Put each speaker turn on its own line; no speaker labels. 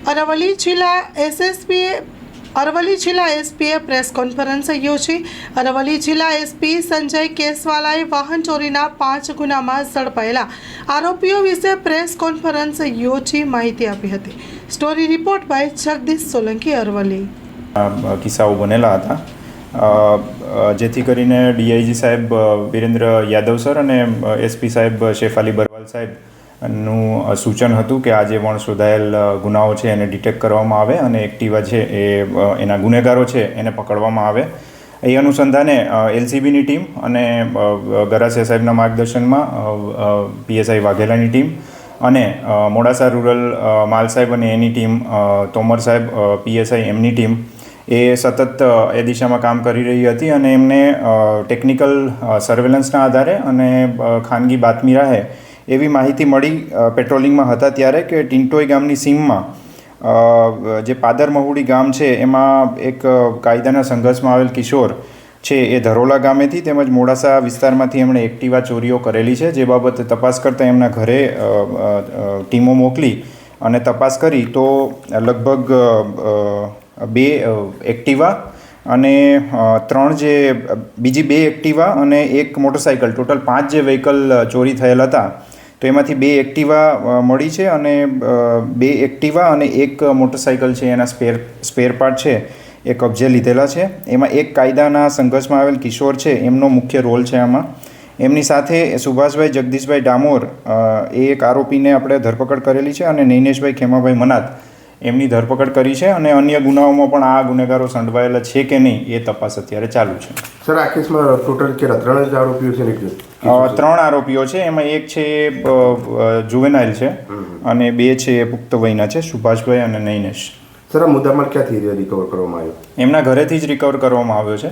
અરવલ્લી જિલ્લા એસપીએ press conference યોજી. અરવલ્લી જિલ્લા એસપી સંજય કેસવાલાએ વાહન ચોરીના 5 ગુનામાં ઝડપાયેલા આરોપીઓ વિશે પ્રેસ કોન્ફરન્સ યોજી માહિતી આપી હતી. Story report by Jagdish Solanki, Aravalli.
કિસ્સાઓ બનેલા હતા, જેથી કરીને ડીઆઈજી સાહેબ વિરેન્દ્ર યાદવ સર અને એસપી સાહેબ શેફાલી બરવાલ સાહેબનું સૂચન હતું કે આ જે વણ શોધાયેલ ગુનાઓ છે એને ડિટેક્ટ કરવામાં આવે અને એક્ટિવા છે એ એના ગુનેગારો છે એને પકડવામાં આવે. એ અનુસંધાને એલસીબીની ટીમ અને ગરાસિયા સાહેબના માર્ગદર્શનમાં પીએસઆઈ વાઘેલાની ટીમ અને મોડાસા રૂરલ માલ સાહેબ અને એની ટીમ, તોમર સાહેબ પીએસઆઈ એમની ટીમ એ સતત એ દિશામાં કામ કરી રહી હતી અને એમને ટેકનિકલ સર્વેલન્સના આધારે અને ખાનગી બાતમી રાહે એવી માહિતી મળી પેટ્રોલિંગમાં હતા ત્યારે કે ટિન્ટોઈ ગામની સીમમાં જે પાદર મહુડી ગામ છે એમાં એક કાયદાના સંઘર્ષમાં આવેલ કિશોર છે એ ધરોલા ગામેથી તેમજ મોડાસા વિસ્તારમાંથી એમણે એક્ટિવા ચોરીઓ કરેલી છે. જે બાબતે તપાસ કરતાં એમના ઘરે ટીમો મોકલી અને તપાસ કરી તો લગભગ 2 એક્ટિવા અને 3 બીજી 2 એક્ટિવા અને 1 મોટરસાઇકલ, ટોટલ 5 જે વ્હીકલ ચોરી થયેલ હતા તો એમાંથી 2 એક્ટિવા મળી છે અને 2 એક્ટિવા અને 1 મોટરસાઇકલ છે એના સ્પેર પાર્ટ છે એ કબજે લીધેલા છે. એમાં એક કાયદાના સંઘર્ષમાં આવેલ કિશોર છે એમનો મુખ્ય રોલ છે આમાં. એમની સાથે સુભાષભાઈ જગદીશભાઈ ડામોર એ એક આરોપીને આપણે ધરપકડ કરેલી છે અને નૈનેશભાઈ ખેમાભાઈ મનાત એમની ધરપકડ કરી છે અને અન્ય ગુનાઓમાં પણ આ ગુનેગારો સંડવાયેલા છે કે નહીં એ તપાસ અત્યારે ચાલુ છે.
સર, આ કેસમાં ટોટલ કેટલા 3 આરોપીઓ છે?
3 આરોપીઓ છે. એમાં એક છે જુવેનાઇલ છે અને 2 છે પુખ્ત વયના છે, સુભાષભાઈ અને નૈનેશ.
સર, આ મુદ્દામાલ ક્યાંથી રિકવર કરવામાં આવ્યો?
એમના ઘરેથી જ રિકવર કરવામાં આવ્યો છે.